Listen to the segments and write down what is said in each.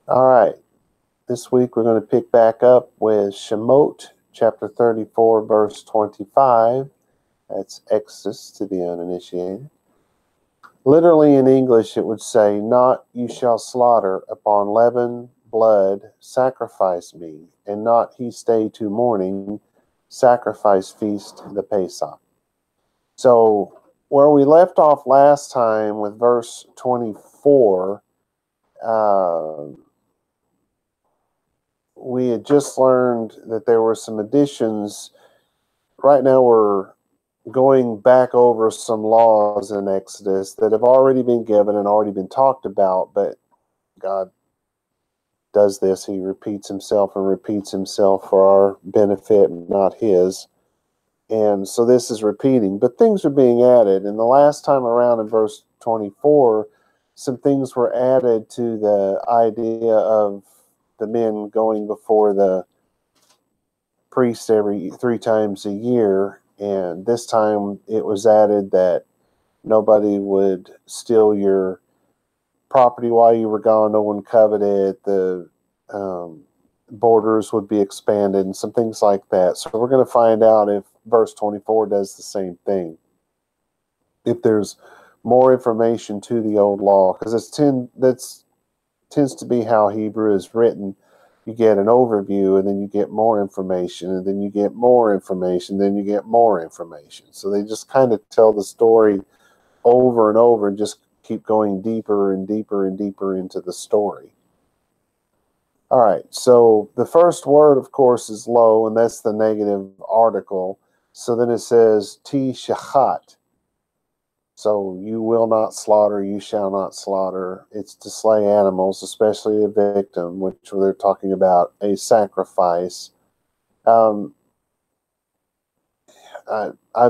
All right. This week we're going to pick back up with Shemot, chapter 34, verse 25. That's Exodus to the uninitiated. Literally in English, it would say, "Not you shall slaughter upon leaven, blood, sacrifice me, and not he stay to morning, sacrifice feast the Pesach." So, where we left off last time with verse 24, we had just learned that there were some additions. Right now, we're going back over some laws in Exodus that have already been given and already been talked about, but God does this. He repeats himself and repeats himself for our benefit, not his. And so this is repeating, but things are being added. And the last time around in verse 24, some things were added to the idea of the men going before the priest every 3 times a year. And this time it was added that nobody would steal your property while you were gone. No one coveted. The borders would be expanded and some things like that. So we're going to find out if verse 24 does the same thing. If there's more information to the old law, because that tends to be how Hebrew is written. You get an overview, and then you get more information, and then you get more information, then you get more information. So they just kind of tell the story over and over and just keep going deeper and deeper and deeper into the story. All right, so the first word, of course, is lo, and that's the negative article. So then it says, ti shachat. So you will not slaughter, you shall not slaughter. It's to slay animals, especially a victim, which they're talking about a sacrifice. I've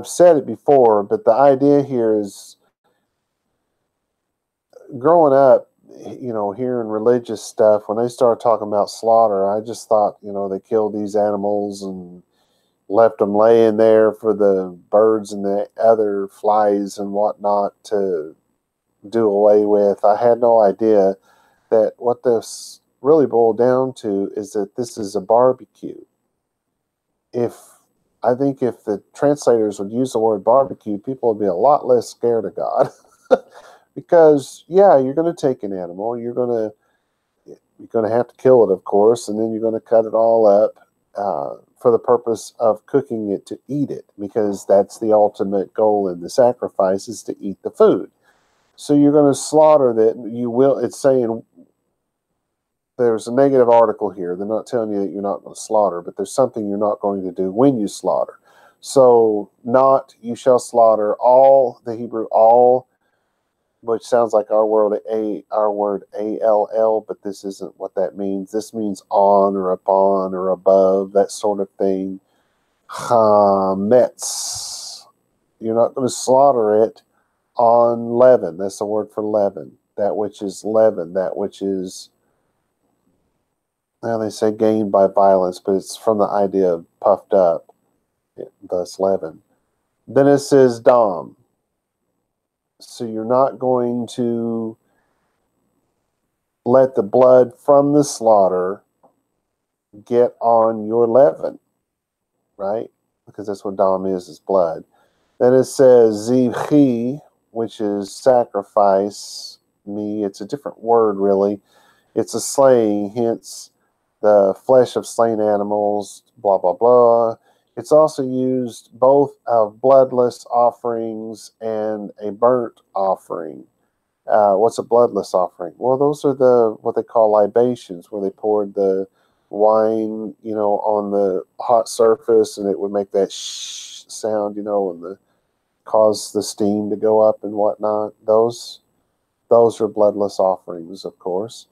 said it before, but the idea here is growing up, hearing religious stuff, when they start talking about slaughter, I just thought, they killed these animals and left them laying there for the birds and the other flies and whatnot to do away with. I had no idea that what this really boiled down to is that this is a barbecue. I think if the translators would use the word barbecue, people would be a lot less scared of God. Because you're going to take an animal, you're going to have to kill it, of course, and then you're going to cut it all up for the purpose of cooking it to eat it, because that's the ultimate goal in the sacrifice, is to eat the food. So you're going to slaughter that. It's saying there's a negative article here. They're not telling you that you're not going to slaughter, but there's something you're not going to do when you slaughter. So not you shall slaughter, all, the Hebrew all, which sounds like our word all, but this isn't what that means. This means on or upon or above, that sort of thing. Chametz. You're not going to slaughter it on leaven. That's the word for leaven. That which is leaven, that which is, they say gained by violence, but it's from the idea of puffed up, thus leaven. Then it says dam. So you're not going to let the blood from the slaughter get on your leaven, right? Because that's what dam is blood. Then it says zivchi, which is sacrifice me. It's a different word, really. It's a slaying, hence the flesh of slain animals, blah, blah, blah. It's also used both of bloodless offerings and a burnt offering. What's a bloodless offering? Well, those are what they call libations, where they poured the wine, on the hot surface, and it would make that shh sound, and cause the steam to go up and whatnot. Those are bloodless offerings, of course.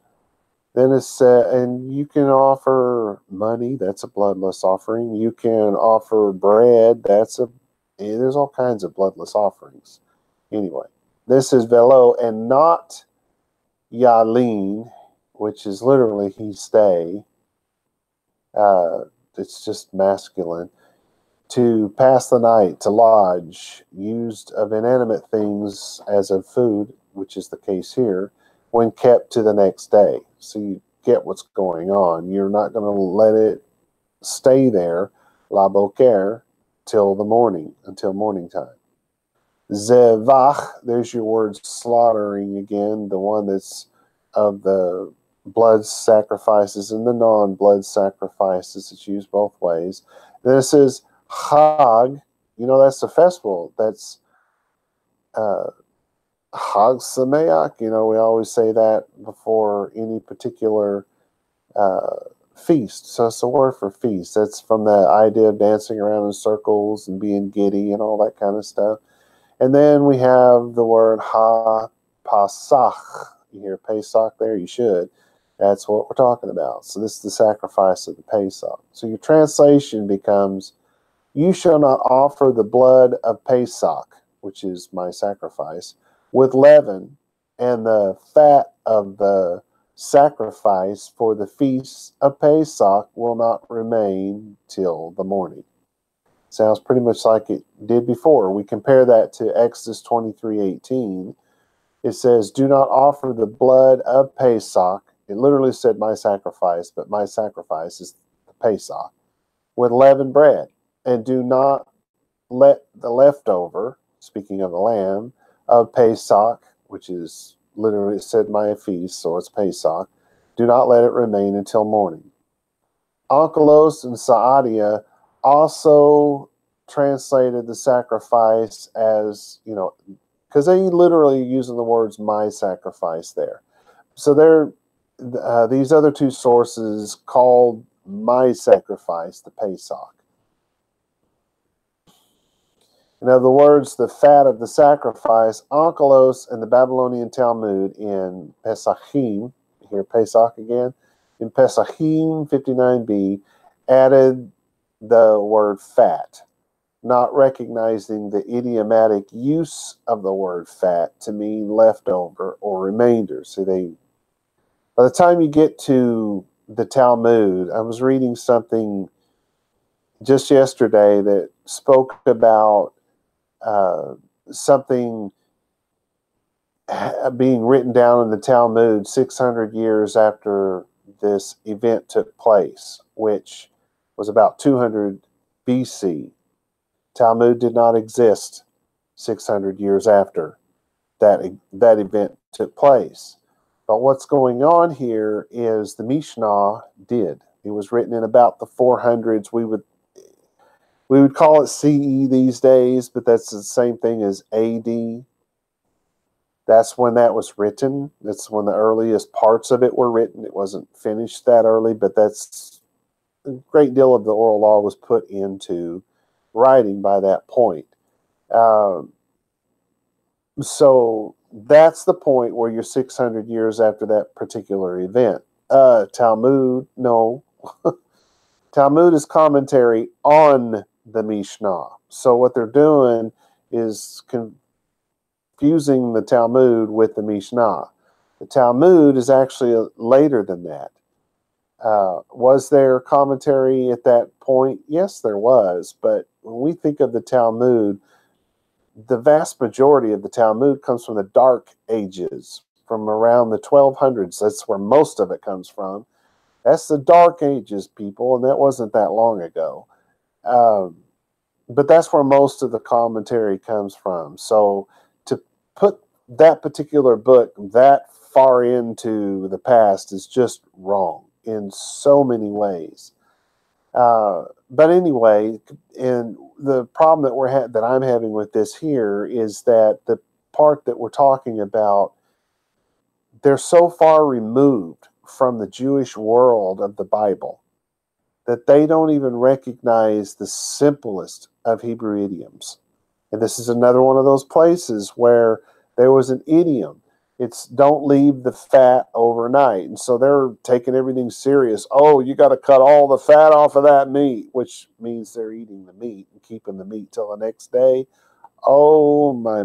Then it's and you can offer money. That's a bloodless offering. You can offer bread. There's all kinds of bloodless offerings. Anyway, this is velo and not yalin, which is literally he stay. It's just masculine. To pass the night, to lodge, used of inanimate things as of food, which is the case here, when kept to the next day. So get what's going on. You're not going to let it stay there, la boker, till the morning, until morning time. Zevach, there's your word slaughtering again, the one that's of the blood sacrifices and the non-blood sacrifices. It's used both ways. Then it says Chag, that's the festival. That's Chag Sameach. We always say that before any particular feast. So it's a word for feast. That's from the idea of dancing around in circles and being giddy and all that kind of stuff. And then we have the word ha-pasach. You hear Pesach there? You should. That's what we're talking about. So this is the sacrifice of the Pesach. So your translation becomes, you shall not offer the blood of Pesach, which is my sacrifice, with leaven, and the fat of the sacrifice for the feast of Pesach will not remain till the morning. Sounds pretty much like it did before. We compare that to Exodus 23:18. It says, do not offer the blood of Pesach. It literally said my sacrifice, but my sacrifice is the Pesach, with leavened bread. And do not let the leftover, speaking of the lamb, of Pesach, which is literally said my feast, so it's Pesach, do not let it remain until morning. Onkelos and Saadia also translated the sacrifice as, because they literally using the words my sacrifice there. So these other two sources called my sacrifice the Pesach. In other words, the fat of the sacrifice, Onkelos and the Babylonian Talmud in Pesachim, here Pesach again, in Pesachim 59b, added the word fat, not recognizing the idiomatic use of the word fat to mean leftover or remainder. So by the time you get to the Talmud, I was reading something just yesterday that spoke about something being written down in the Talmud 600 years after this event took place, which was about 200 BC. Talmud did not exist 600 years after that event took place. But what's going on here is the Mishnah did. It was written in about the 400s. We would call it CE these days, but that's the same thing as AD. That's when that was written. That's when the earliest parts of it were written. It wasn't finished that early, but that's a great deal of the oral law was put into writing by that point. So that's the point where you're 600 years after that particular event. Talmud, no. Talmud is commentary on the Mishnah. So what they're doing is confusing the Talmud with the Mishnah. The Talmud is actually later than that. Was there commentary at that point? Yes, there was. But when we think of the Talmud, the vast majority of the Talmud comes from the Dark Ages, from around the 1200s. That's where most of it comes from. That's the Dark Ages, people, and that wasn't that long ago. But that's where most of the commentary comes from. So to put that particular book that far into the past is just wrong in so many ways. But anyway, and the problem that I'm having with this here is that the part that we're talking about, they're so far removed from the Jewish world of the Bible that they don't even recognize the simplest of Hebrew idioms. And this is another one of those places where there was an idiom. It's don't leave the fat overnight. And so they're taking everything serious. Oh, you got to cut all the fat off of that meat, which means they're eating the meat and keeping the meat till the next day. Oh, my.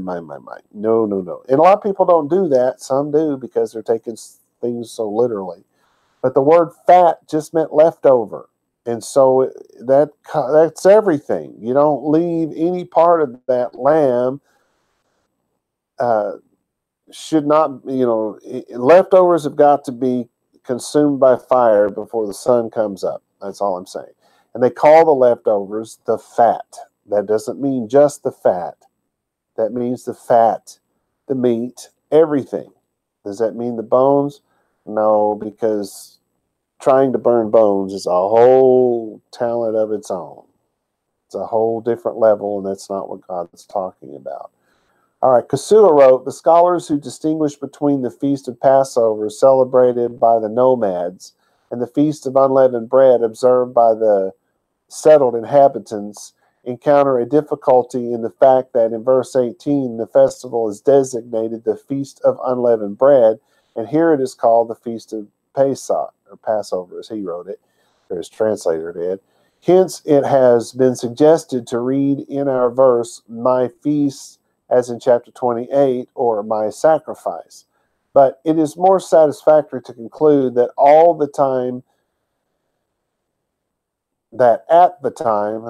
No. And a lot of people don't do that. Some do because they're taking things so literally. But the word fat just meant leftover. And so that's everything. You don't leave any part of that lamb. Should not, leftovers have got to be consumed by fire before the sun comes up. That's all I'm saying. And they call the leftovers the fat. That doesn't mean just the fat. That means the fat, the meat, everything. Does that mean the bones? No, because trying to burn bones is a whole talent of its own. It's a whole different level, and that's not what God is talking about. All right, Kasua wrote, the scholars who distinguish between the Feast of Passover celebrated by the nomads and the Feast of Unleavened Bread observed by the settled inhabitants encounter a difficulty in the fact that in verse 18, the festival is designated the Feast of Unleavened Bread, and here it is called the Feast of Pesach, or Passover, as he wrote it, or his translator did. Hence, it has been suggested to read in our verse, my feast, as in chapter 28, or my sacrifice. But it is more satisfactory to conclude that I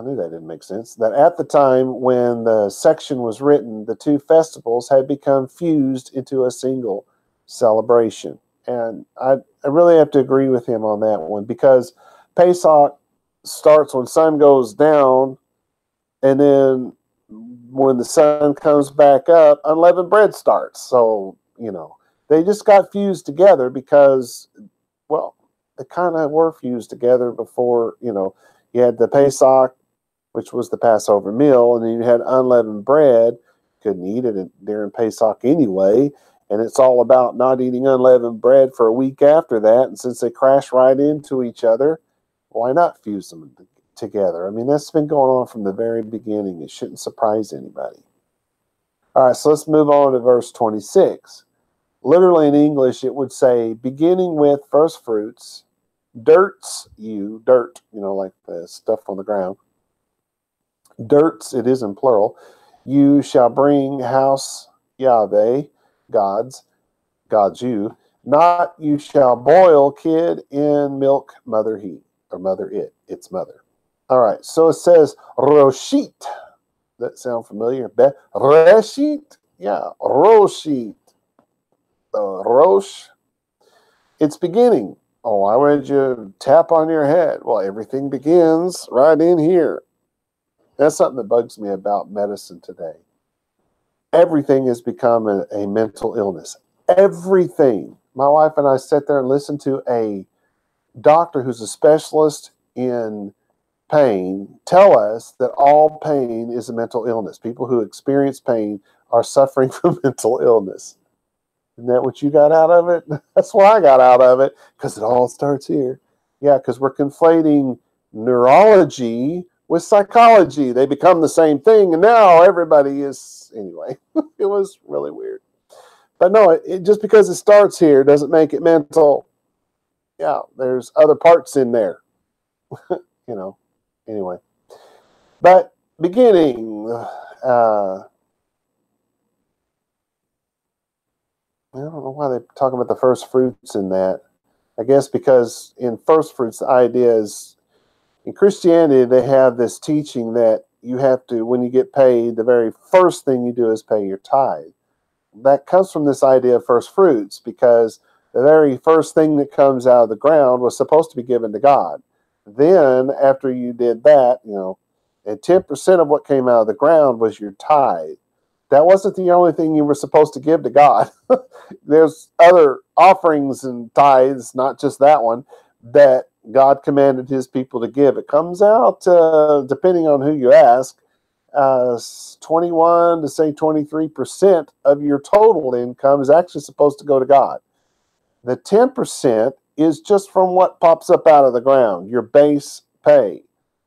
knew that didn't make sense, that at the time when the section was written, the two festivals had become fused into a single celebration. And I really have to agree with him on that one, because Pesach starts when sun goes down, and then when the sun comes back up, unleavened bread starts. So, they just got fused together because, well, they kind of were fused together before, you had the Pesach, which was the Passover meal, and then you had unleavened bread. Couldn't eat it during Pesach anyway, and it's all about not eating unleavened bread for a week after that. And since they crash right into each other, why not fuse them together? I mean, that's been going on from the very beginning. It shouldn't surprise anybody. All right, so let's move on to verse 26. Literally in English, it would say, beginning with first fruits, dirt, like the stuff on the ground. Dirts, it is in plural. You shall bring house Yahweh, God's you. Not you shall boil kid in milk, mother he, or mother it, its mother. All right, so it says Roshit. That sound familiar? Reshit? Yeah, Roshit. Rosh. It's beginning. Oh, why would you tap on your head? Well, everything begins right in here. That's something that bugs me about medicine today. Everything has become a mental illness. Everything. My wife and I sat there and listened to a doctor who's a specialist in pain tell us that all pain is a mental illness. People who experience pain are suffering from mental illness. Isn't that what you got out of it? That's what I got out of it, because it all starts here. Yeah, because we're conflating neurology with psychology. They become the same thing, and now everybody is, anyway, it was really weird. But no, it just because it starts here doesn't make it mental. Yeah, there's other parts in there, anyway. But beginning, I don't know why they're talking about the first fruits in that. I guess because in first fruits, the idea is, in Christianity, they have this teaching that you have to, when you get paid, the very first thing you do is pay your tithe. That comes from this idea of first fruits, because the very first thing that comes out of the ground was supposed to be given to God. Then, after you did that, and 10% of what came out of the ground was your tithe. That wasn't the only thing you were supposed to give to God. There's other offerings and tithes, not just that one, that God commanded his people to give. It comes out, depending on who you ask, 21 to say 23% of your total income is actually supposed to go to God. The 10% is just from what pops up out of the ground, your base pay.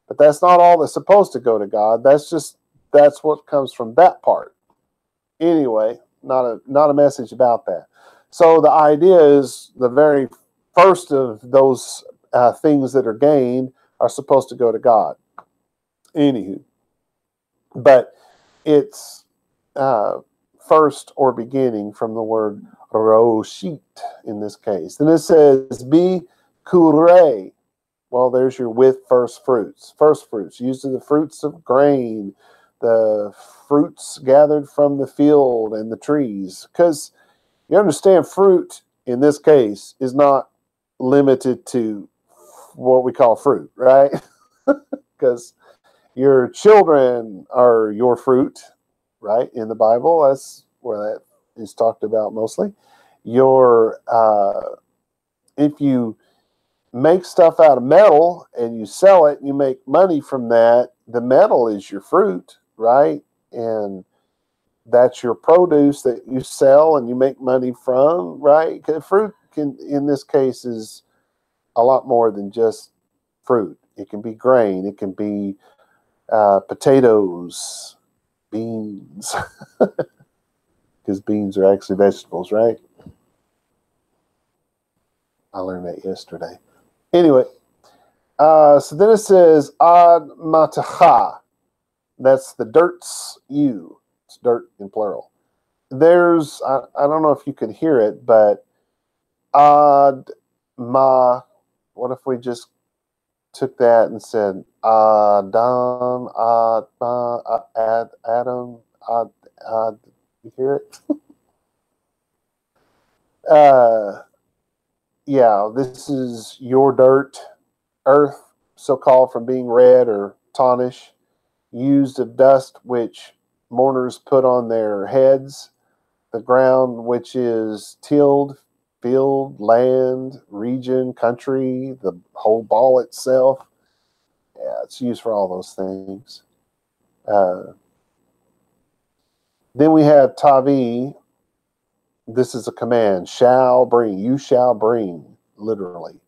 But that's not all that's supposed to go to God. That's what comes from that part. Anyway, not a message about that. So the idea is the very first of those things that are gained are supposed to go to God. Anywho, but it's first or beginning from the word roshit in this case. And it says be kure. Well, there's your with first fruits. First fruits, used to the fruits of grain, the fruits gathered from the field and the trees. Because you understand, fruit in this case is not limited to what we call fruit, right? Because your children are your fruit, right? In the Bible, that's where that is talked about mostly. If you make stuff out of metal and you sell it and you make money from that, the metal is your fruit, right? And that's your produce that you sell and you make money from, right? 'Cause fruit can, in this case, is a lot more than just fruit. It can be grain. It can be potatoes, beans, because beans are actually vegetables, right? I learned that yesterday. Anyway, so then it says ad matacha. That's the dirt's you. It's dirt in plural. There's, I don't know if you could hear it, but ad ma. What if we just took that and said Adam, Adam, you hear it? Yeah, this is your dirt, earth, so called from being red or tawnish, used of dust which mourners put on their heads, the ground which is tilled, field, land, region, country, the whole ball itself. Yeah, it's used for all those things. Then we have tavi. This is a command. Shall bring. You shall bring, literally.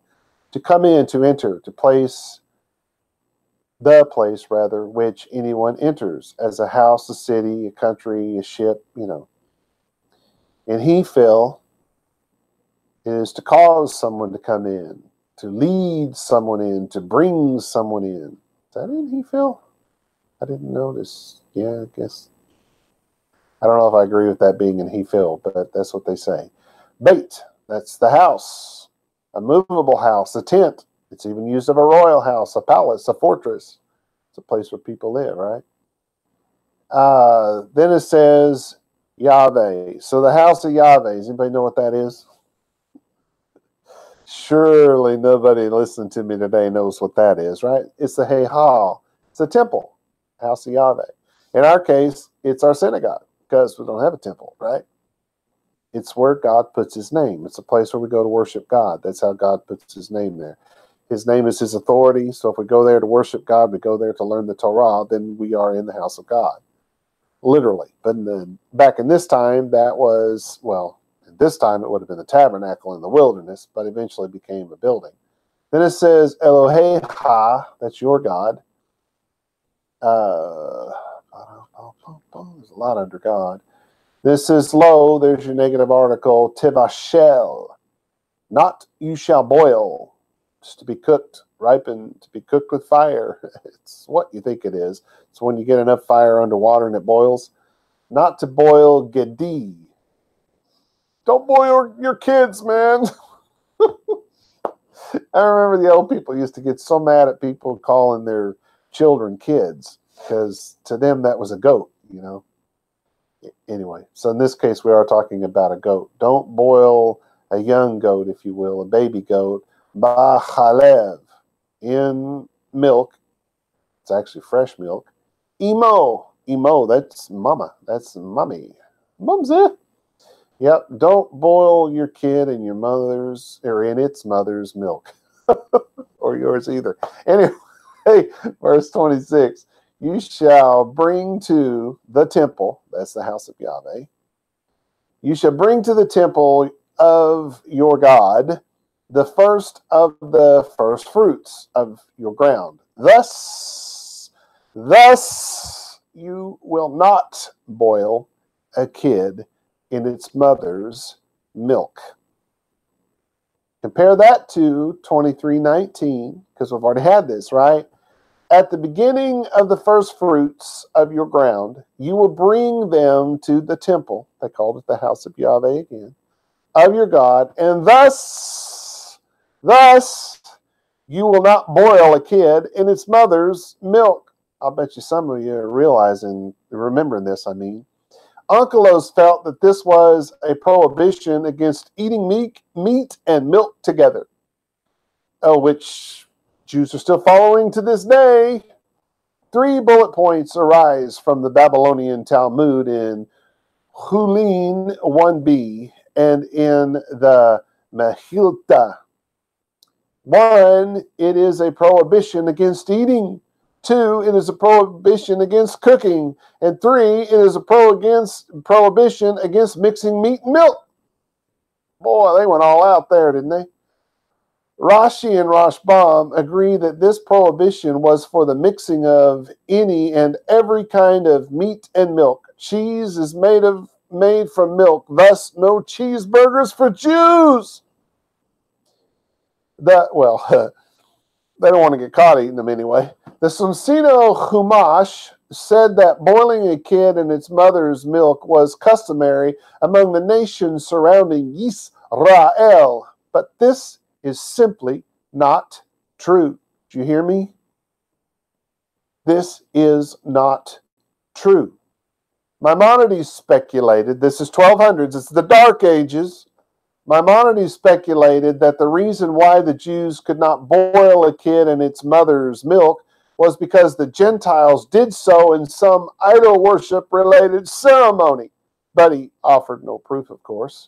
To come in, to enter, to place, the place, rather, which anyone enters, as a house, a city, a country, a ship, you know. And he fell is to cause someone to come in, to lead someone in, to bring someone in. Is that in he fell? I didn't notice. Yeah, I guess. I don't know if I agree with that being in he fell, but that's what they say. Bait, that's the house, a movable house, a tent. It's even used of a royal house, a palace, a fortress. It's a place where people live, right? Then it says Yahweh. So the house of Yahweh, does anybody know what that is? Surely nobody listening to me today knows what that is, right? It's the Hehal. It's a temple, house of Yahweh. In our case, it's our synagogue because we don't have a temple, right? It's where God puts his name. It's a place where we go to worship God. That's how God puts his name there. His name is his authority. So if we go there to worship God, we go there to learn the Torah, then we are in the house of God. Literally. But back in this time, that was, well, at this time it would have been the tabernacle in the wilderness, but eventually became a building. Then it says Eloheha, that's your God. There's a lot under God. This is lo, there's your negative article, tivashel, not you shall boil, just to be cooked, ripened, to be cooked with fire. It's what you think it is. It's when you get enough fire underwater and it boils. Not to boil gedi. Don't boil your kids, man. I remember the old people used to get so mad at people calling their children kids because to them that was a goat, you know. Anyway, so in this case, we are talking about a goat. Don't boil a young goat, if you will, a baby goat, ba'chalev, in milk. It's actually fresh milk. Imo, that's mama. That's mommy. Mumsy. Yep, don't boil your kid in your mother's, or in its mother's milk. Or yours either. Anyway, verse 26. You shall bring to the temple, that's the house of Yahweh. You shall bring to the temple of your God the first of the first fruits of your ground. Thus you will not boil a kid in its mother's milk. Compare that to 23:19, because we've already had this, right? At the beginning of the first fruits of your ground, you will bring them to the temple. They called it the house of Yahweh again, of your God. And thus, you will not boil a kid in its mother's milk. I'll bet you some of you are remembering this, I mean. Onkelos felt that this was a prohibition against eating meat and milk together. which Jews are still following to this day. 3 bullet points arise from the Babylonian Talmud in Hulin 1b and in the Mechilta. 1, it is a prohibition against eating. 2, it is a prohibition against cooking. And 3, it is a prohibition against mixing meat and milk. Boy, they went all out there, didn't they? Rashi and Rashbam agree that this prohibition was for the mixing of any and every kind of meat and milk. Cheese is made from milk, thus no cheeseburgers for Jews. They don't want to get caught eating them anyway. The Sumsino Chumash said that boiling a kid in its mother's milk was customary among the nations surrounding Yisrael, but this is simply not true. Do you hear me? This is not true. Maimonides speculated, this is 1200s, it's the Dark Ages. Maimonides speculated that the reason why the Jews could not boil a kid in its mother's milk was because the Gentiles did so in some idol worship-related ceremony. But he offered no proof, of course.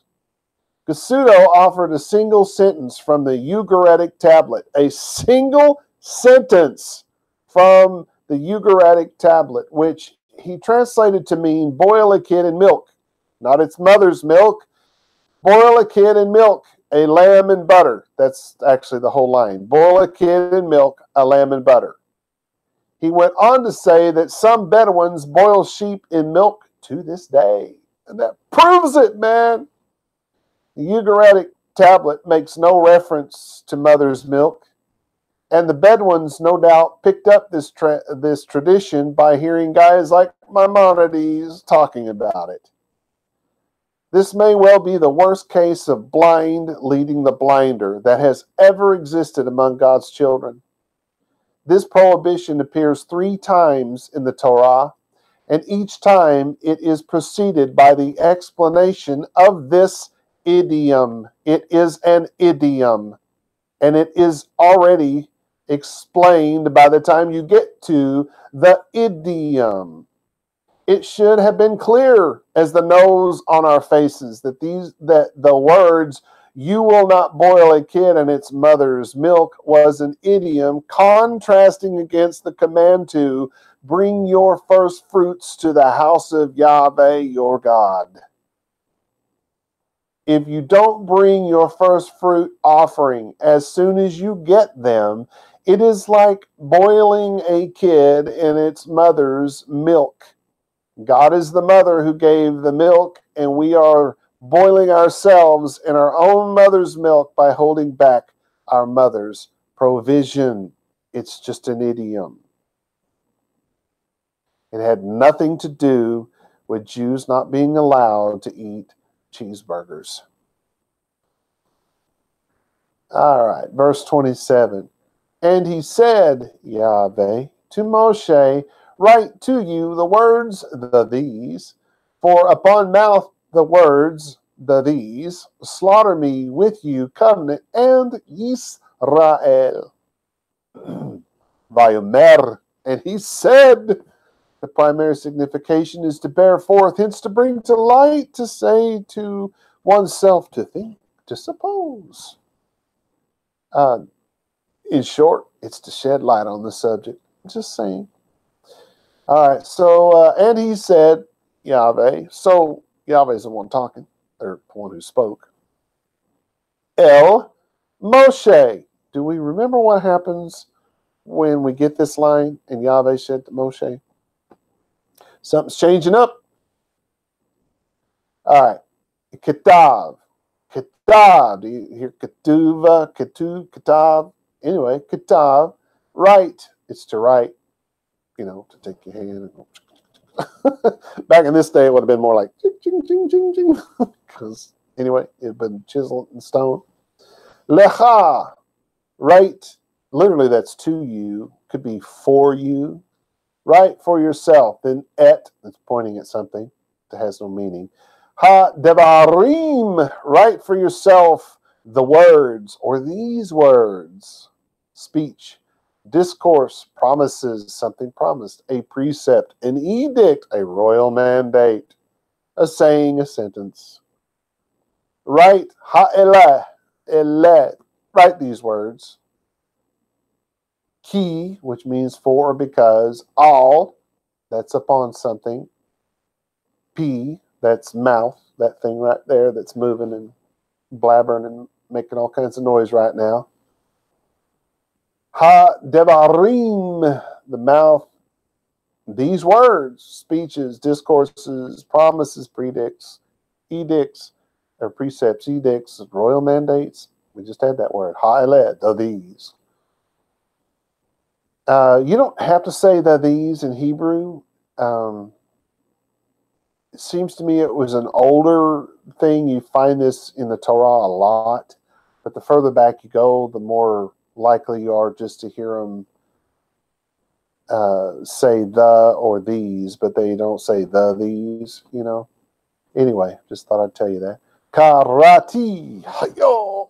Gasudo offered a single sentence from the Ugaritic tablet. A single sentence from the Ugaritic tablet, which he translated to mean boil a kid in milk. Not its mother's milk. Boil a kid in milk, a lamb and butter. That's actually the whole line. Boil a kid in milk, a lamb and butter. He went on to say that some Bedouins boil sheep in milk to this day. And that proves it, man. The Ugaritic tablet makes no reference to mother's milk, and the Bedouins no doubt picked up this tradition by hearing guys like Maimonides talking about it. This may well be the worst case of blind leading the blinder that has ever existed among God's children. This prohibition appears 3 times in the Torah, and each time it is preceded by the explanation of this idiom. It is an idiom, and it is already explained by the time you get to the idiom. It should have been clear as the nose on our faces that the words "you will not boil a kid in its mother's milk" was an idiom contrasting against the command to bring your first fruits to the house of Yahweh your God. If you don't bring your first fruit offering as soon as you get them, it is like boiling a kid in its mother's milk. God is the mother who gave the milk, and we are boiling ourselves in our own mother's milk by holding back our mother's provision. It's just an idiom. It had nothing to do with Jews not being allowed to eat cheeseburgers. All right, verse 27. And he said, Yahweh, to Moshe, write to you the words, these, for upon mouth the words, these, slaughter me with you, covenant, and Yisrael. Vayomer, and he said, the primary signification is to bear forth, hence to bring to light, to say to oneself, to think, to suppose. In short, it's to shed light on the subject. Just saying. All right, so, and he said, Yahweh, so Yahweh's the one talking, or the one who spoke. El Moshe. Do we remember what happens when we get this line, and Yahweh said to Moshe? Something's changing up. All right. Ketav. Ketav. Do you hear ketuva, ketu, ketav? Anyway, ketav. Write. It's to write. You know, to take your hand. Back in this day, it would have been more like ching, ching, ching, ching, ching. Because, anyway, it had been chiseled in stone. Lecha. Write. Literally, that's to you. Could be for you. Write for yourself. Then et, it's pointing at something that has no meaning. Ha devarim, write for yourself The words, or these words, speech, discourse, promises, something promised, a precept, an edict, a royal mandate, a saying, a sentence. Write, ha'elah, elet, write these words. Ki, which means for or because, all, that's upon something. P, that's mouth, that thing right there that's moving and blabbering and making all kinds of noise right now. Ha devarim, the mouth. These words, speeches, discourses, promises, predicts, edicts, or precepts, edicts, royal mandates. We just had that word. Ha-eled, the these. You don't have to say the these in Hebrew. It seems to me it was an older thing. You find this in the Torah a lot. But the further back you go, the more likely you are just to hear them say the or these, but they don't say the these, you know. Anyway, just thought I'd tell you that. Karati, yo.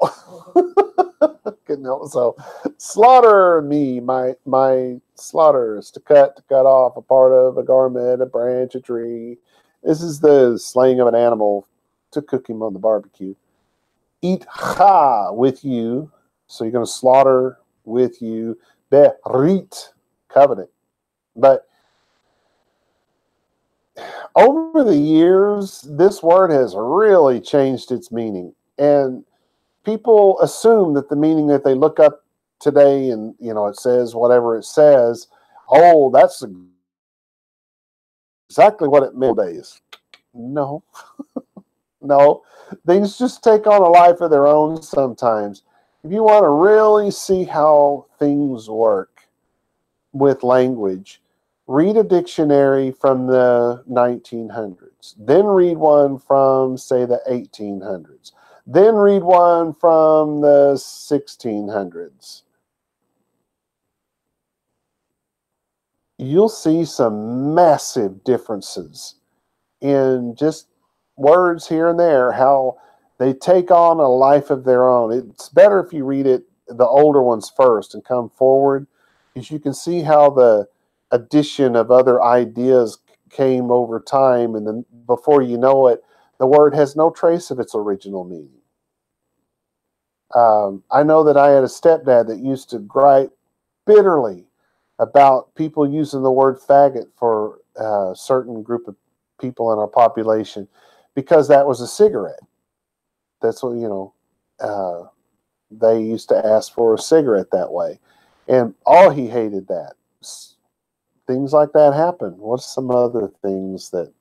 So, slaughter me, my slaughter is to cut off a part of a garment, a branch, a tree. This is the slaying of an animal to cook him on the barbecue. Eat cha with you, so you're going to slaughter with you. Berit, covenant. But over the years, this word has really changed its meaning. And people assume that the meaning that they look up today and, you know, it says whatever it says, oh, that's exactly what it meant days. No. No. Things just take on a life of their own sometimes. If you want to really see how things work with language, read a dictionary from the 1900s. Then read one from, say, the 1800s. Then read one from the 1600s. You'll see some massive differences in just words here and there, how they take on a life of their own. It's better if you read it, the older ones first, and come forward, because you can see how the addition of other ideas came over time, and then before you know it, the word has no trace of its original meaning. I know that I had a stepdad that used to gripe bitterly about people using the word faggot for a certain group of people in our population because that was a cigarette. That's what, you know, they used to ask for a cigarette that way. And he hated that. Things like that happen. What's some other things that,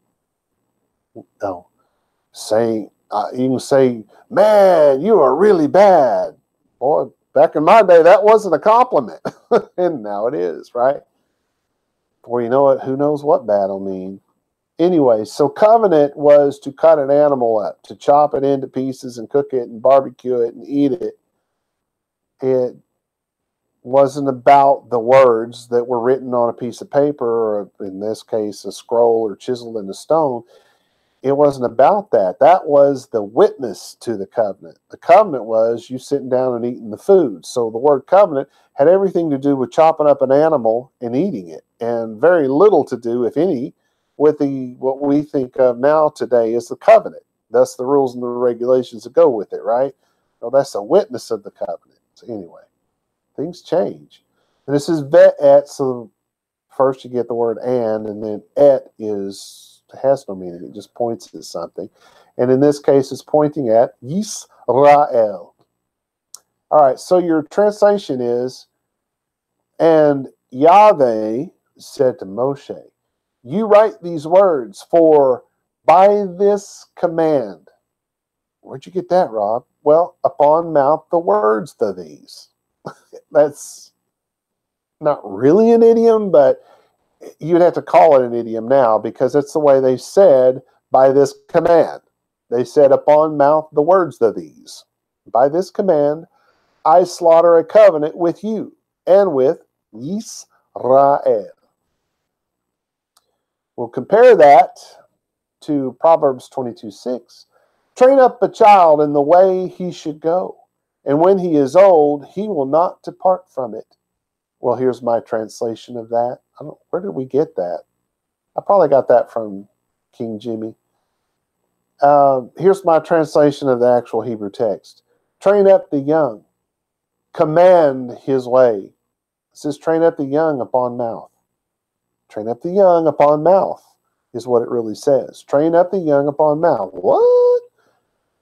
saying, you can say, man, you are really bad. Boy, back in my day, that wasn't a compliment. And now it is, right? Before you know it, who knows what bad will mean. Anyway, so covenant was to cut an animal up, to chop it into pieces and cook it and barbecue it and eat it. It wasn't about the words that were written on a piece of paper, or in this case, a scroll or chiseled in a stone. It wasn't about that. That was the witness to the covenant. The covenant was you sitting down and eating the food. So the word covenant had everything to do with chopping up an animal and eating it, and very little to do, if any, with what we think of now today as the covenant. That's the rules and the regulations that go with it, right? So that's a witness of the covenant. So anyway, things change. And this is ve'et, so first you get the word and then et has no meaning. It just points at something. And in this case, it's pointing at Yisrael. All right, so your translation is, and Yahweh said to Moshe, you write these words, for by this command. Where'd you get that, Rob? Well, upon mouth the words to these. That's not really an idiom, but you'd have to call it an idiom now, because it's the way they said by this command. They said upon mouth the words to these. By this command, I slaughter a covenant with you and with Yisrael. We'll compare that to Proverbs 22:6. Train up a child in the way he should go, and when he is old, he will not depart from it. Well, here's my translation of that. Where did we get that? I probably got that from King Jimmy. Here's my translation of the actual Hebrew text. Train up the young. Command his way. It says train up the young upon mouth. Train up the young upon mouth is what it really says. Train up the young upon mouth. What?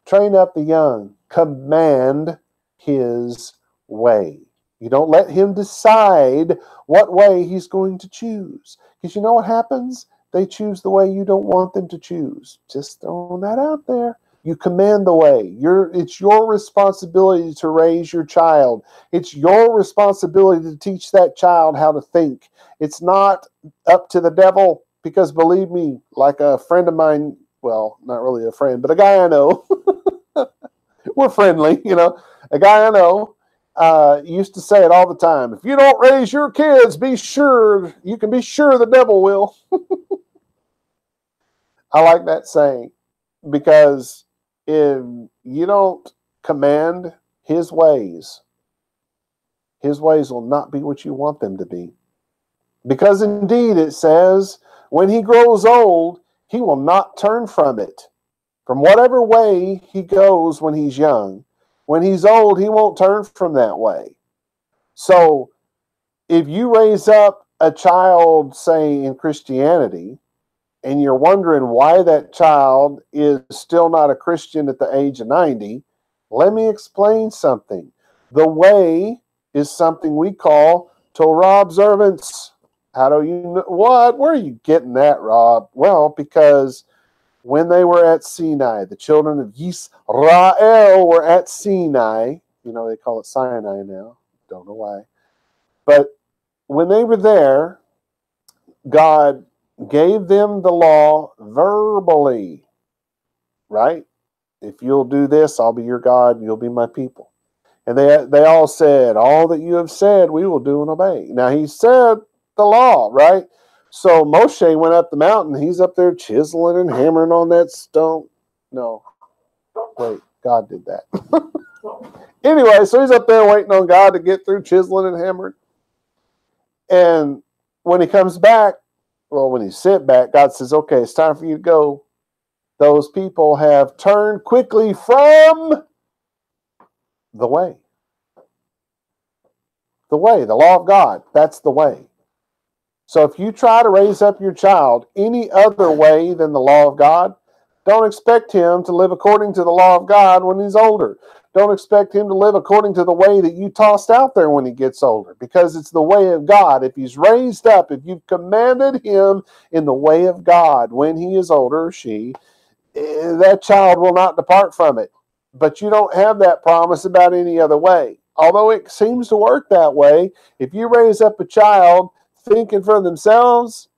Train up the young. Command his way. You don't let him decide what way he's going to choose. Because you know what happens? They choose the way you don't want them to choose. Just throwing that out there. You command the way. It's your responsibility to raise your child. It's your responsibility to teach that child how to think. It's not up to the devil, because believe me, like a friend of mine, well, not really a friend, but a guy I know, we're friendly, a guy I know used to say it all the time. If you don't raise your kids, you can be sure the devil will. I like that saying, because if you don't command his ways will not be what you want them to be. Because indeed it says, when he grows old, he will not turn from it. From whatever way he goes when he's young, when he's old, he won't turn from that way. So if you raise up a child, say, in Christianity, and you're wondering why that child is still not a Christian at the age of 90, let me explain something. The way is something we call Torah observance. How do you know? What? Where are you getting that, Rob? Well, because when they were at Sinai, the children of Yisrael were at Sinai. They call it Sinai now. Don't know why. But when they were there, God gave them the law verbally, right? If you'll do this, I'll be your God, and you'll be my people. And they all said, all that you have said, we will do and obey. Now, he said the law, right? So Moshe went up the mountain. He's up there chiseling and hammering on that stone. No, wait, God did that. Anyway, so he's up there waiting on God to get through chiseling and hammering. And when he comes back, when he sent back, God says, okay, it's time for you to go. Those people have turned quickly from the way. The way, the law of God, that's the way. So if you try to raise up your child any other way than the law of God, don't expect him to live according to the law of God when he's older. Don't expect him to live according to the way that you tossed out there when he gets older, because it's the way of God. If he's raised up, if you've commanded him in the way of God when he is older, or she, that child will not depart from it. But you don't have that promise about any other way. Although it seems to work that way, if you raise up a child thinking for themselves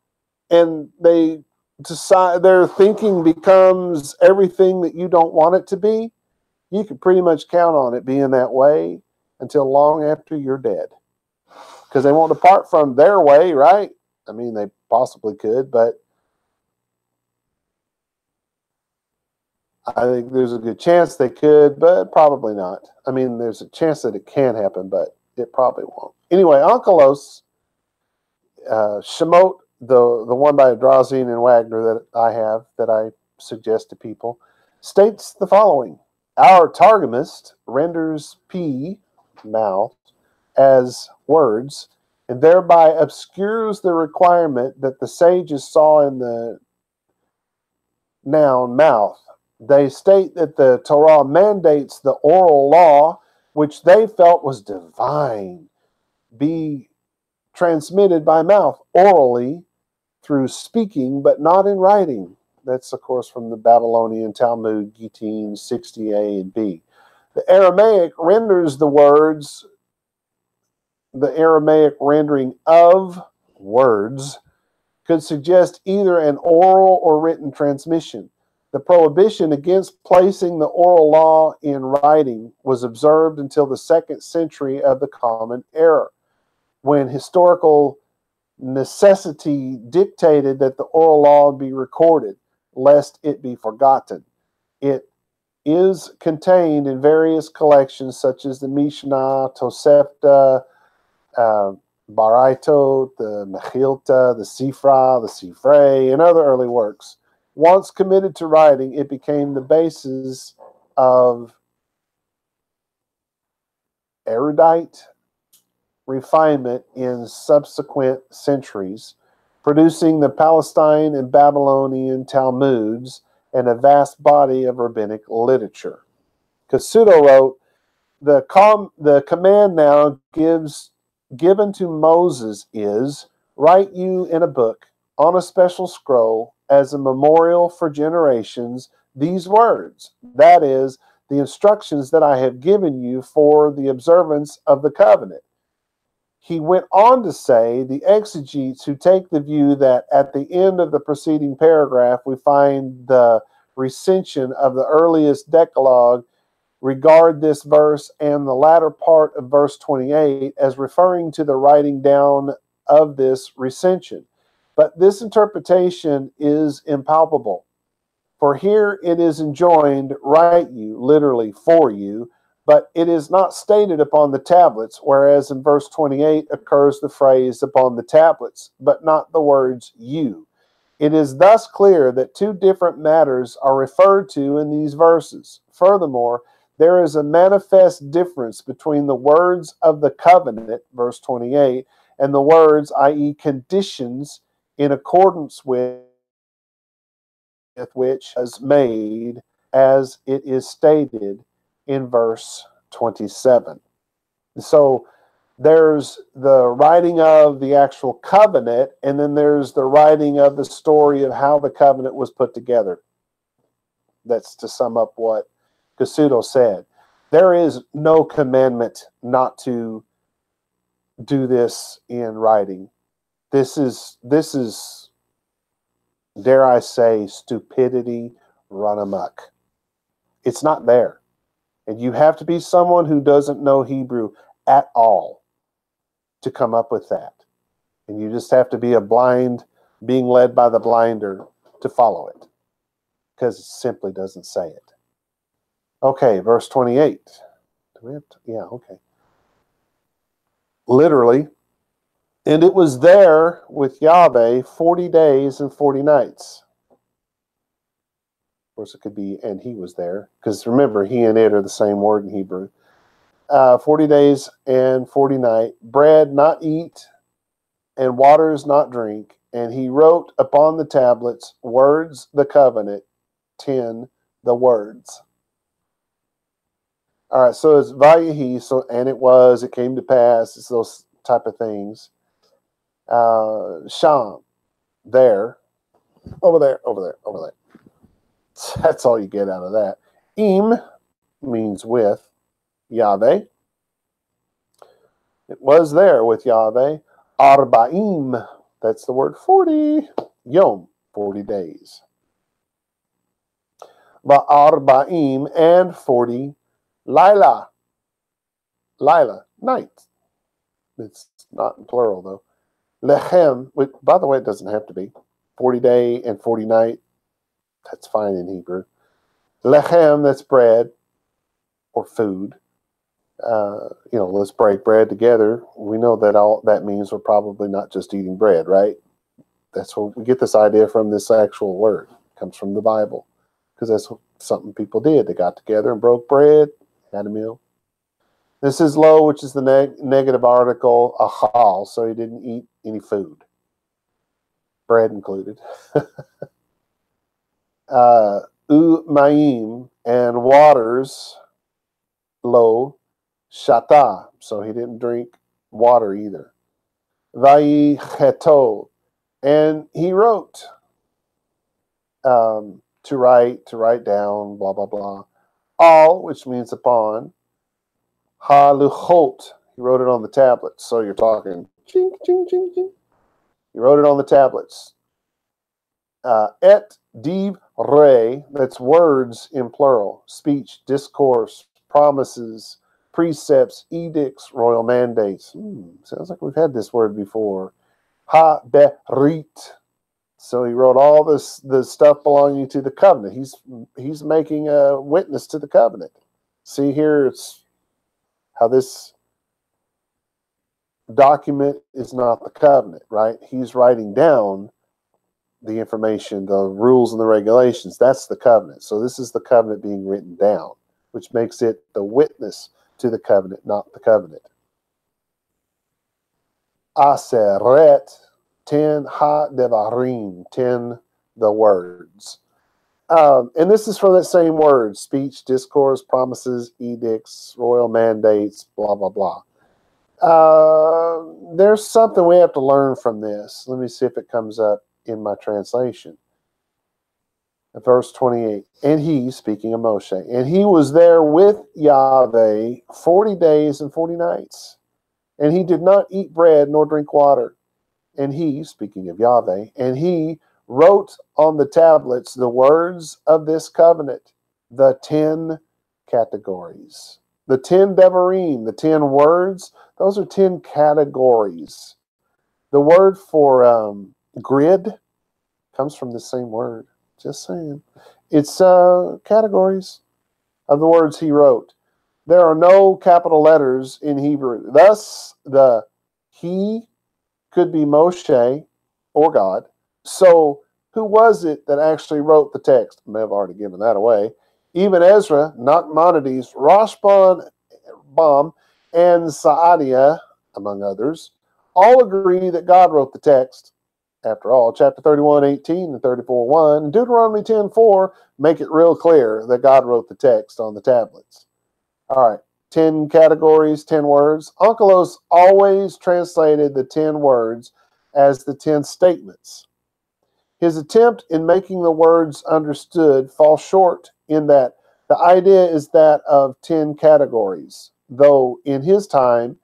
and they decide their thinking becomes everything that you don't want it to be, you can pretty much count on it being that way until long after you're dead. Because they won't depart from their way, right? I mean, they possibly could, but I think there's a good chance they could, but probably not. I mean, there's a chance that it can happen, but it probably won't. Anyway, Onkelos, Shemot, the one by Drazin and Wagner that I suggest to people, states the following. Our Targumist renders P, mouth, as words, and thereby obscures the requirement that the sages saw in the noun mouth. They state that the Torah mandates the oral law, which they felt was divine, be transmitted by mouth, orally, through speaking, but not in writing. That's, of course, from the Babylonian Talmud, Gittin 60a and b. The Aramaic renders the words, the Aramaic rendering of words could suggest either an oral or written transmission. The prohibition against placing the oral law in writing was observed until the 2nd century of the Common Era, when historical necessity dictated that the oral law be recorded, lest it be forgotten. It is contained in various collections such as the Mishnah, Tosefta, Baraito, the Mechilta, the Sifra, the Sifrei, and other early works. Once committed to writing, it became the basis of erudite refinement in subsequent centuries, producing the Palestine and Babylonian Talmuds and a vast body of rabbinic literature. Cassuto wrote, the command now given to Moses is, write you in a book on a special scroll as a memorial for generations these words, that is, the instructions that I have given you for the observance of the covenant. He went on to say, the exegetes who take the view that at the end of the preceding paragraph we find the recension of the earliest Decalogue regard this verse and the latter part of verse 28 as referring to the writing down of this recension. But this interpretation is impalpable. For here it is enjoined, write you, literally for you, but it is not stated upon the tablets, whereas in verse 28 occurs the phrase upon the tablets, but not the words you. It is thus clear that two different matters are referred to in these verses. Furthermore, there is a manifest difference between the words of the covenant, verse 28, and the words, i.e., conditions, in accordance with which is made, as it is stated in verse 27. So there's the writing of the actual covenant, and then there's the writing of the story of how the covenant was put together. That's to sum up what Cassuto said. There is no commandment not to do this in writing. This is, dare I say, stupidity run amok. It's not there. And you have to be someone who doesn't know Hebrew at all to come up with that. And you just have to be a blind, being led by the blinder to follow it, because it simply doesn't say it. Okay, verse 28. Do we have to? Yeah, okay. Literally, and it was there with Yahweh 40 days and 40 nights. Of course, it could be, and he was there, because remember, he and it are the same word in Hebrew. 40 days and 40 nights, bread not eat, and waters not drink. And he wrote upon the tablets words the covenant, 10 the words. All right, so it's Vayahi, so and it came to pass, it's those type of things. Sham, there, over there. That's all you get out of that. Im means with Yahweh. It was there with Yahweh. Arba'im, that's the word 40. Yom, 40 days. Ba'arba'im, and 40. Laila, night. It's not in plural, though. Lechem, which, by the way, it doesn't have to be. 40 day and 40 night. That's fine in Hebrew. Lechem, that's bread or food. Let's break bread together. We know that all that means we're probably not just eating bread, right? That's where we get this idea from. This actual word it comes from the Bible, because that's something people did. They got together and broke bread, had a meal. This is lo, which is the negative article, achal, so he didn't eat any food, bread included. U'mayim, and waters, lo, shata, so he didn't drink water either. Vayi cheto, and he wrote, to write down, blah, blah, blah. All, which means upon. Ha-luchot, he wrote it on the tablets. So you're talking, ching, ching, ching, ching. He wrote it on the tablets. Et div re, that's words in plural. Speech, discourse, promises, precepts, edicts, royal mandates. Sounds like we've had this word before. Ha-berit, So he wrote all the stuff belonging to the covenant. He's making a witness to the covenant. See here, it's how this document is not the covenant, right? He's writing down the information, the rules and the regulations. That's the covenant. So this is the covenant being written down, which makes it the witness to the covenant, not the covenant. Aseret, 10 ha-devarim, 10 the words. And this is from that same word: speech, discourse, promises, edicts, royal mandates, blah, blah, blah. There's something we have to learn from this. Let me see if it comes up in my translation. Verse 28. And he, speaking of Moshe, and he was there with Yahweh 40 days and 40 nights. And he did not eat bread nor drink water. And he, speaking of Yahweh, and he wrote on the tablets the words of this covenant, the 10 categories. The 10 devarim, the 10 words, those are 10 categories. The word for grid comes from the same word. Just saying. It's categories of the words he wrote. There are no capital letters in Hebrew. Thus, the he could be Moshe or God. So, who was it that actually wrote the text? I may have already given that away. Even Ezra, Nachmanides, Rashbam, and Saadiah, among others, all agree that God wrote the text. After all, chapter 31:18 and 34:1, and Deuteronomy 10:4 make it real clear that God wrote the text on the tablets. All right, 10 categories, 10 words. Onkelos always translated the 10 words as the 10 statements. His attempt in making the words understood falls short in that the idea is that of 10 categories, though in his time,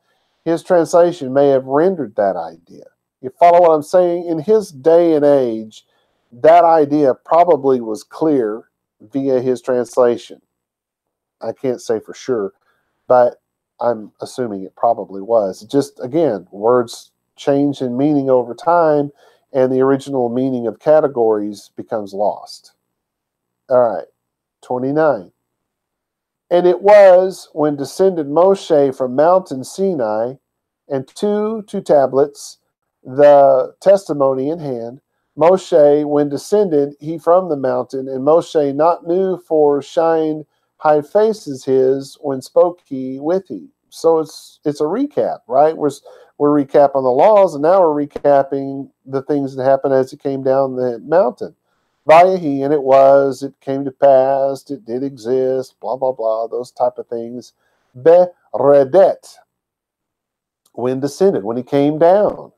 his translation may have rendered that idea. You follow what I'm saying? In his day and age, that idea probably was clear via his translation. I can't say for sure, but I'm assuming it probably was. Just, again, words change in meaning over time, and the original meaning of categories becomes lost. All right, 29. And it was when descended Moshe from Mountain Sinai, and two tablets, the testimony in hand. Moshe, when descended he from the mountain, and Moshe not knew, for shined high faces his, when spoke he with he. So it's a recap, right? We're recapping the laws, and now we're recapping the things that happened as it came down the mountain. Vayahi, and it came to pass, it did exist, blah, blah, blah, those type of things. Beredet, when descended, when he came down.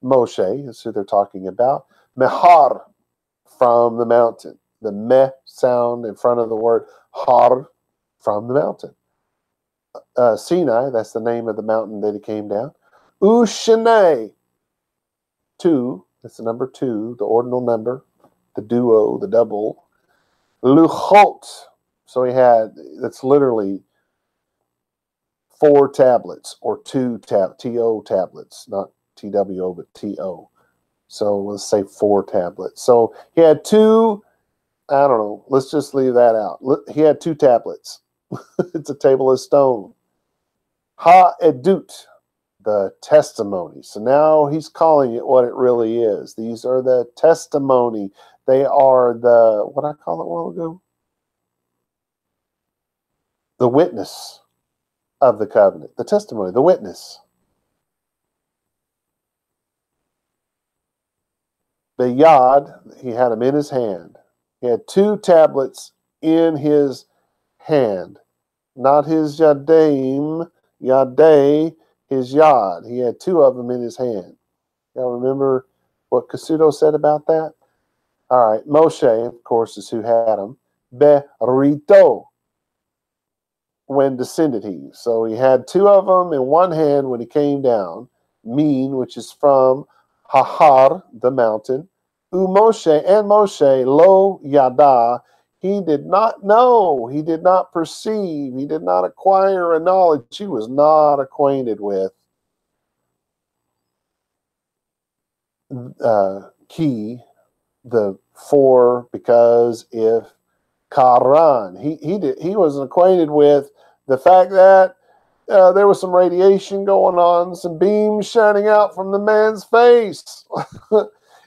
Moshe is who they're talking about. Mehar, from the mountain. The meh sound in front of the word har, from the mountain. Sinai, that's the name of the mountain that he came down. Ushanei, 2, that's the number 2, the ordinal number, the duo, the double. Luchot, so he had, that's literally 4 tablets, or 2 T-O tablets, not T-W-O, but T-O. So let's say 4 tablets. So he had 2, I don't know, let's just leave that out. He had 2 tablets. It's a table of stone. Ha-edut, the testimony. So now he's calling it what it really is. These are the testimony. They are the, what I call it a while ago? The witness of the covenant. The testimony, the witness. The yad, he had them in his hand. He had 2 tablets in his hand. Not his yadeim, yadei, his yad. He had 2 of them in his hand. Y'all remember what Kasuto said about that? All right, Moshe, of course, is who had them. Berito, when descended he. So he had 2 of them in one hand when he came down. Min, which is from Hahar, the mountain. Moshe, and Moshe, lo yada, he did not know, he did not perceive, he did not acquire a knowledge he was not acquainted with. Ki, the for, because, if, karan. He wasn't acquainted with the fact that there was some radiation going on, some beams shining out from the man's face.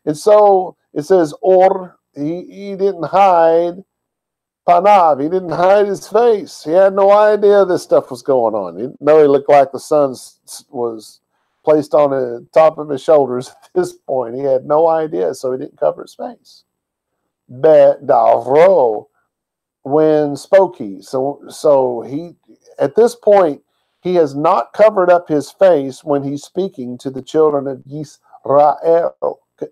And so it says, or, he didn't hide panav. He didn't hide his face. He had no idea this stuff was going on. He didn't know he looked like the sun was placed on the top of his shoulders at this point. He had no idea, so he didn't cover his face. Bet davro, when spoke he. So he, at this point, he has not covered up his face when he's speaking to the children of Yisrael.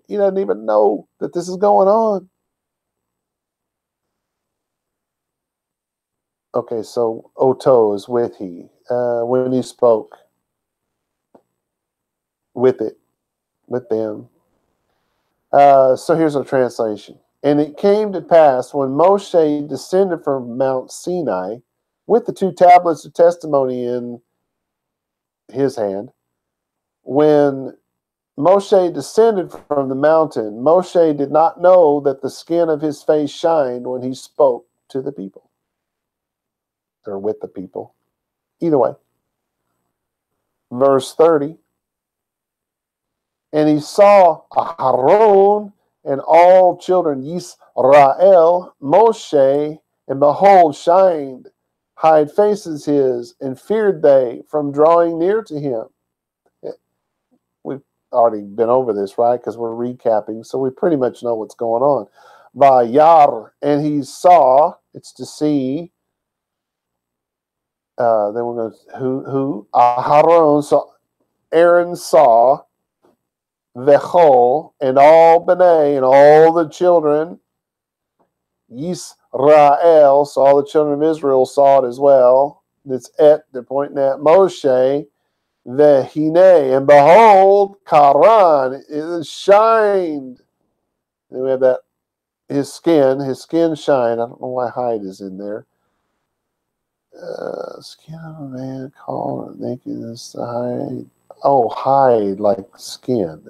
He doesn't even know that this is going on. Okay, so Oto is with he. When he spoke with it, with them. So here's a translation. And it came to pass when Moshe descended from Mount Sinai with the 2 tablets of testimony in his hand, when Moshe descended from the mountain, Moshe did not know that the skin of his face shined when he spoke to the people, or with the people. Either way. Verse 30. And he saw Aharon and all children Yisrael, Moshe, and behold, shined, hide faces his, and feared they from drawing near to him. We've already been over this, right? Because we're recapping, so we pretty much know what's going on. Vayar, and he saw, it's to see. Then we're going to, who? Aharon, so Aaron saw, Vechol, and all B'nai, and all the children, Yisrael, so all the children of Israel saw it as well. It's they're pointing at Moshe, Vehine, and behold, Karan, it shined. Then we have that, his skin shined. I don't know why hide is in there. Skin of a man called nakedness, hide. Oh, hide like skin.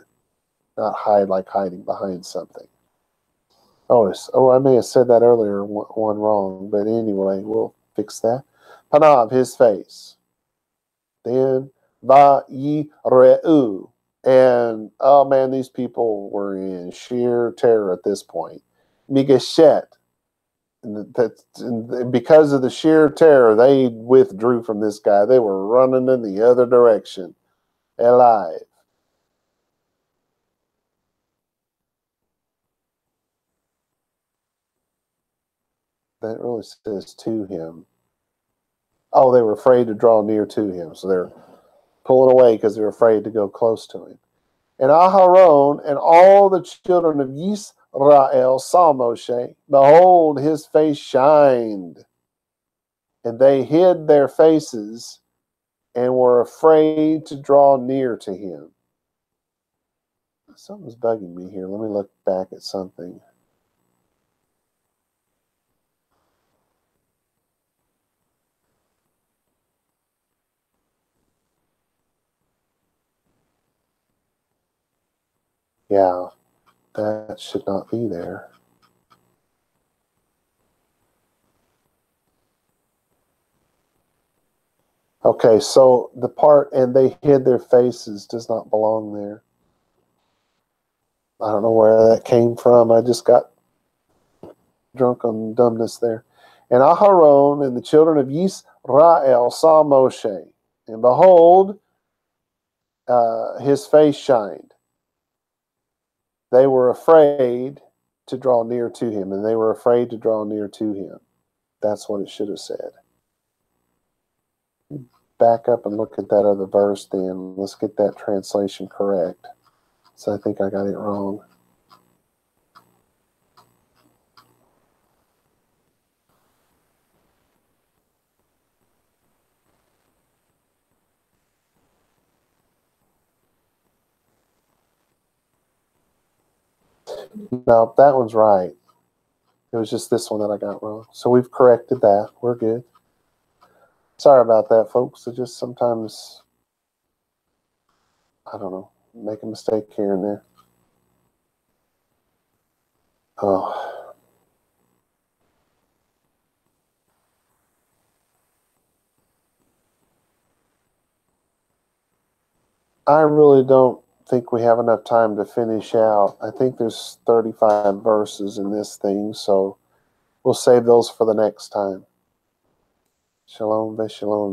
Not hide like hiding behind something. Oh, I may have said that earlier, one wrong, but anyway, we'll fix that. Panav, his face. Then Vayireu, and oh man, these people were in sheer terror at this point. Migashet, because of the sheer terror, they withdrew from this guy. They were running in the other direction. Alive. That really says to him. Oh, they were afraid to draw near to him. So they're pulling away because they're afraid to go close to him. And Aharon and all the children of Yisrael saw Moshe. Behold, his face shined. And they hid their faces and were afraid to draw near to him. Something's bugging me here. Let me look back at something. Yeah, that should not be there. Okay, so the part, and they hid their faces, does not belong there. I don't know where that came from. I just got drunk on dumbness there. And Aharon and the children of Yisrael saw Moshe, and behold, his face shined. They were afraid to draw near to him, and they were afraid to draw near to him. That's what it should have said. Back up and look at that other verse then. Let's get that translation correct. So I think I got it wrong. No, that one's right. It was just this one that I got wrong. So we've corrected that. We're good. Sorry about that, folks. It just sometimes, I don't know, make a mistake here and there. Oh, I really don't think we have enough time to finish out. I think there's 35 verses in this thing, so we'll save those for the next time. Shalom, shalom.